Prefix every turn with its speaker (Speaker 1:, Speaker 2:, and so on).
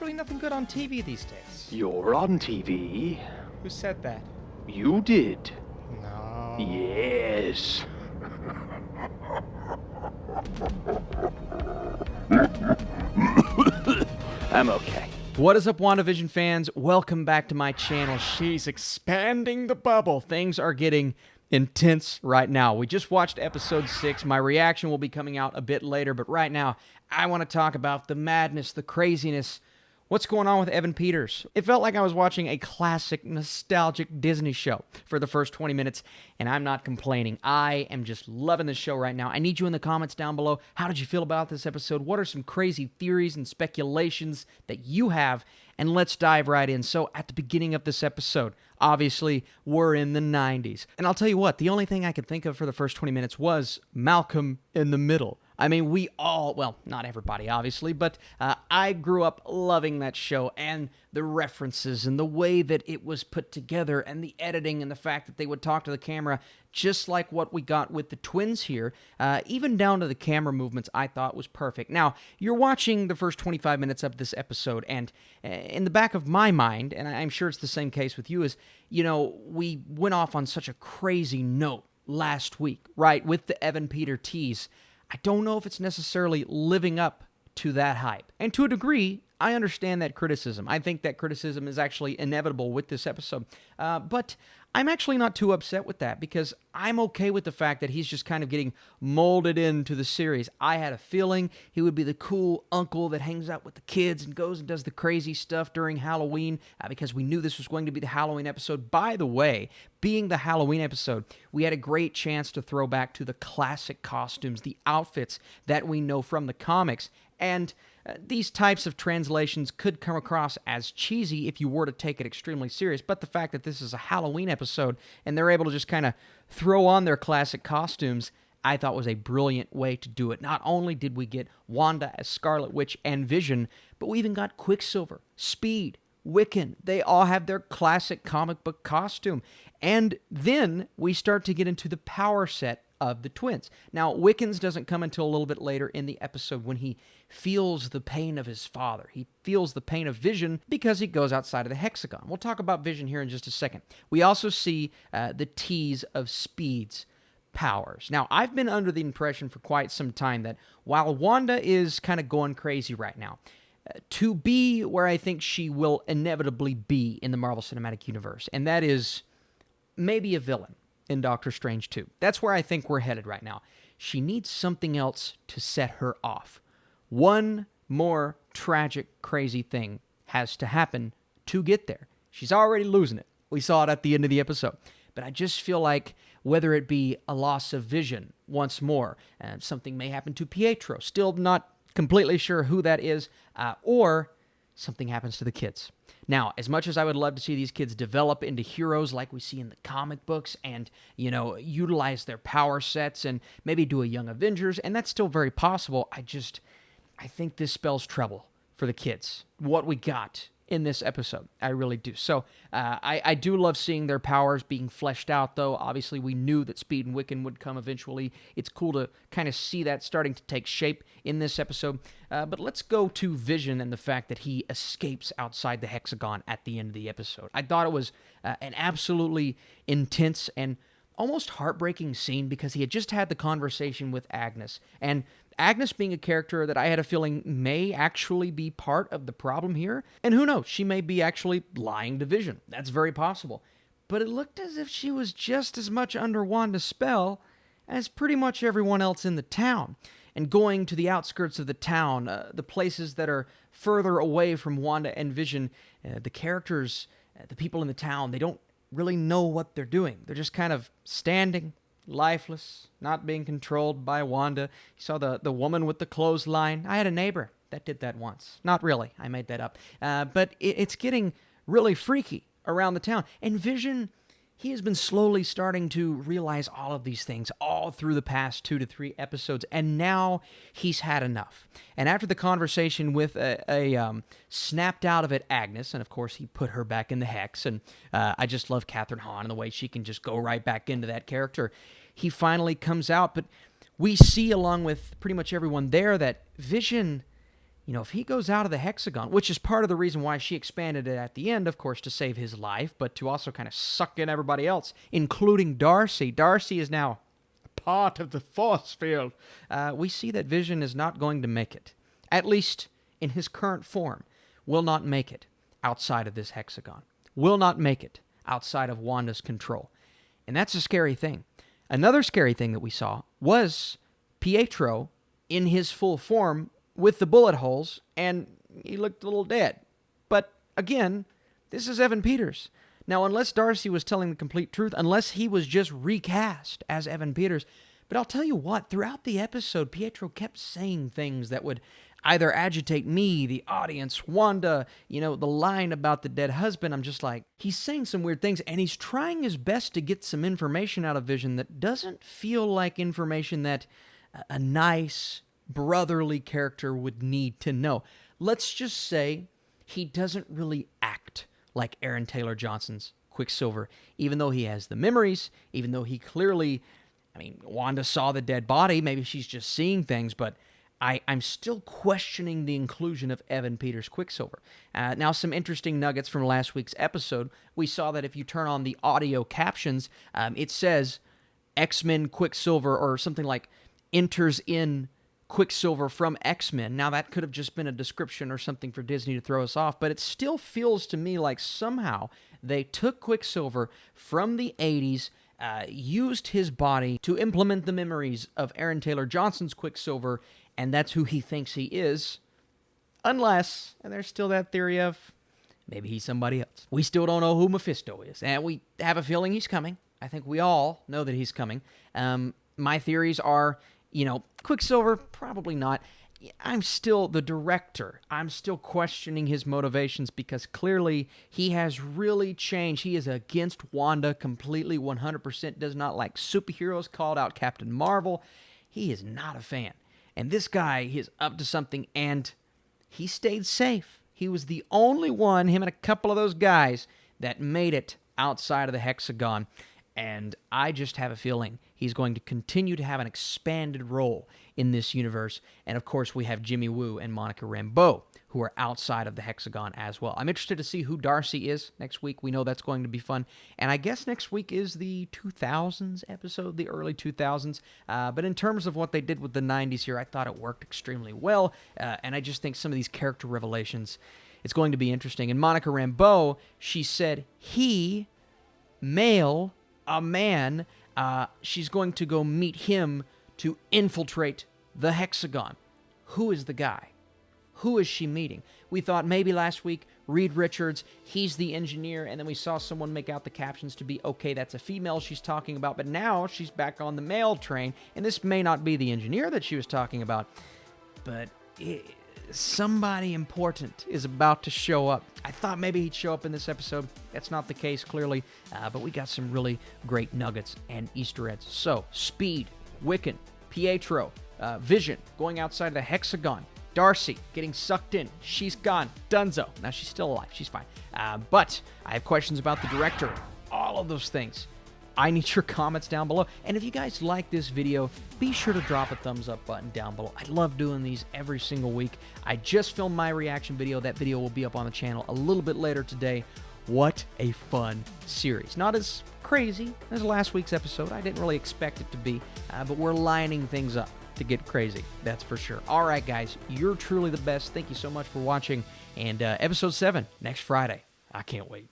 Speaker 1: really nothing good on TV these days.
Speaker 2: You're on TV.
Speaker 1: Who said that?
Speaker 2: You did.
Speaker 1: No.
Speaker 2: Yes. I'm okay.
Speaker 1: What is up, WandaVision fans? Welcome back to my channel. She's expanding the bubble. Things are getting intense right now. We just watched episode 6. My reaction will be coming out a bit later, but right now, I want to talk about the madness, the craziness, what's going on with Evan Peters. It felt like I was watching a classic, nostalgic Disney show for the first 20 minutes, and I'm not complaining. I am just loving this show right now. I need you in the comments down below. How did you feel about this episode? What are some crazy theories and speculations that you have? And let's dive right in. So at the beginning of this episode, obviously, we're in the 90s. And I'll tell you what, the only thing I could think of for the first 20 minutes was Malcolm in the Middle. I mean, we all, well, not everybody, obviously, but I grew up loving that show and the references and the way that it was put together and the editing and the fact that they would talk to the camera just like what we got with the twins here, even down to the camera movements I thought was perfect. Now, you're watching the first 25 minutes of this episode, and in the back of my mind, and I'm sure it's the same case with you, is, you know, we went off on such a crazy note last week, right, with the Evan Peter tease. I don't know if it's necessarily living up to that hype. And to a degree, I understand that criticism. I think that criticism is actually inevitable with this episode. But I'm actually not too upset with that because I'm okay with the fact that he's just kind of getting molded into the series. I had a feeling he would be the cool uncle that hangs out with the kids and goes and does the crazy stuff during Halloween because we knew this was going to be the Halloween episode. By the way, being the Halloween episode, we had a great chance to throw back to the classic costumes, the outfits that we know from the comics. And these types of translations could come across as cheesy if you were to take it extremely serious, but the fact that this is a Halloween episode and they're able to just kind of throw on their classic costumes, I thought was a brilliant way to do it. Not only did we get Wanda as Scarlet Witch and Vision, but we even got Quicksilver, Speed, Wiccan. They all have their classic comic book costume. And then we start to get into the power set of the twins. Now, Wiccan's doesn't come until a little bit later in the episode when he feels the pain of his father. He feels the pain of Vision because he goes outside of the hexagon. We'll talk about Vision here in just a second. We also see the tease of Speed's powers. Now, I've been under the impression for quite some time that while Wanda is kind of going crazy right now, to be where I think she will inevitably be in the Marvel Cinematic Universe, and that is maybe a villain in Doctor Strange 2. That's where I think we're headed right now. She needs something else to set her off. One more tragic, crazy thing has to happen to get there. She's already losing it. We saw it at the end of the episode. But I just feel like whether it be a loss of Vision once more, something may happen to Pietro, still not completely sure who that is, or something happens to the kids. Now, as much as I would love to see these kids develop into heroes like we see in the comic books and, you know, utilize their power sets and maybe do a Young Avengers, and that's still very possible, I think this spells trouble for the kids. What we got in this episode, I really do. So, I do love seeing their powers being fleshed out, though. Obviously, we knew that Speed and Wiccan would come eventually. It's cool to kind of see that starting to take shape in this episode. But let's go to Vision and the fact that he escapes outside the hexagon at the end of the episode. I thought it was an absolutely intense and almost heartbreaking scene because he had just had the conversation with Agnes. And Agnes being a character that I had a feeling may actually be part of the problem here. And who knows, she may be actually lying to Vision. That's very possible. But it looked as if she was just as much under Wanda's spell as pretty much everyone else in the town. And going to the outskirts of the town, the places that are further away from Wanda and Vision, the characters, the people in the town, they don't really know what they're doing. They're just kind of standing, lifeless, not being controlled by Wanda. You saw the woman with the clothesline. I had a neighbor that did that once. Not really. I made that up. But it's getting really freaky around the town. And Vision, he has been slowly starting to realize all of these things all through the past 2 to 3 episodes, and now he's had enough. And after the conversation with a snapped out of it Agnes, and of course he put her back in the hex, and I just love Kathryn Hahn and the way she can just go right back into that character, he finally comes out. But we see, along with pretty much everyone there, that Vision if he goes out of the hexagon, which is part of the reason why she expanded it at the end, of course, to save his life, but to also kind of suck in everybody else, including Darcy. Darcy is now part of the force field. We see that Vision is not going to make it, at least in his current form, will not make it outside of this hexagon, will not make it outside of Wanda's control. And that's a scary thing. Another scary thing that we saw was Pietro in his full form with the bullet holes, and he looked a little dead. But again, this is Evan Peters. Now, unless Darcy was telling the complete truth, unless he was just recast as Evan Peters, but I'll tell you what, throughout the episode, Pietro kept saying things that would either agitate me, the audience, Wanda, the line about the dead husband. I'm just like, he's saying some weird things, and he's trying his best to get some information out of Vision that doesn't feel like information that a nice, brotherly character would need to know. Let's just say he doesn't really act like Aaron Taylor Johnson's Quicksilver, even though he has the memories, even though he clearly, Wanda saw the dead body, maybe she's just seeing things, but I'm still questioning the inclusion of Evan Peters' Quicksilver. Now, some interesting nuggets from last week's episode. We saw that if you turn on the audio captions, it says X-Men Quicksilver or something like enters in Quicksilver from X-Men. Now, that could have just been a description or something for Disney to throw us off, but it still feels to me like somehow they took Quicksilver from the 80s, used his body to implement the memories of Aaron Taylor Johnson's Quicksilver, and that's who he thinks he is. Unless, and there's still that theory of maybe he's somebody else. We still don't know who Mephisto is, and we have a feeling he's coming. I think we all know that he's coming. My theories are, Quicksilver, probably not. I'm still the director. I'm still questioning his motivations because clearly he has really changed. He is against Wanda completely, 100%, does not like superheroes, called out Captain Marvel. He is not a fan. And this guy is up to something, and he stayed safe. He was the only one, him and a couple of those guys, that made it outside of the hexagon. And I just have a feeling he's going to continue to have an expanded role in this universe. And of course, we have Jimmy Woo and Monica Rambeau, who are outside of the hexagon as well. I'm interested to see who Darcy is next week. We know that's going to be fun. And I guess next week is the 2000s episode, the early 2000s. But in terms of what they did with the 90s here, I thought it worked extremely well. And I just think some of these character revelations, it's going to be interesting. And Monica Rambeau, she said, a man, she's going to go meet him to infiltrate the hexagon. Who is the guy? Who is she meeting? We thought maybe last week, Reed Richards, he's the engineer, and then we saw someone make out the captions to be, okay, that's a female she's talking about, but now she's back on the male train, and this may not be the engineer that she was talking about, but somebody important is about to show up. I thought maybe he'd show up in this episode. That's not the case, clearly, but we got some really great nuggets and Easter eggs. So, Speed, Wiccan, Pietro, Vision, going outside of the hexagon, Darcy getting sucked in. She's gone. Dunzo. Now, she's still alive. She's fine. But I have questions about the director. All of those things. I need your comments down below. And if you guys like this video, be sure to drop a thumbs up button down below. I love doing these every single week. I just filmed my reaction video. That video will be up on the channel a little bit later today. What a fun series. Not as crazy as last week's episode. I didn't really expect it to be, but we're lining things up to get crazy. That's for sure. All right, guys, you're truly the best. Thank you so much for watching. And episode 7 next Friday. I can't wait.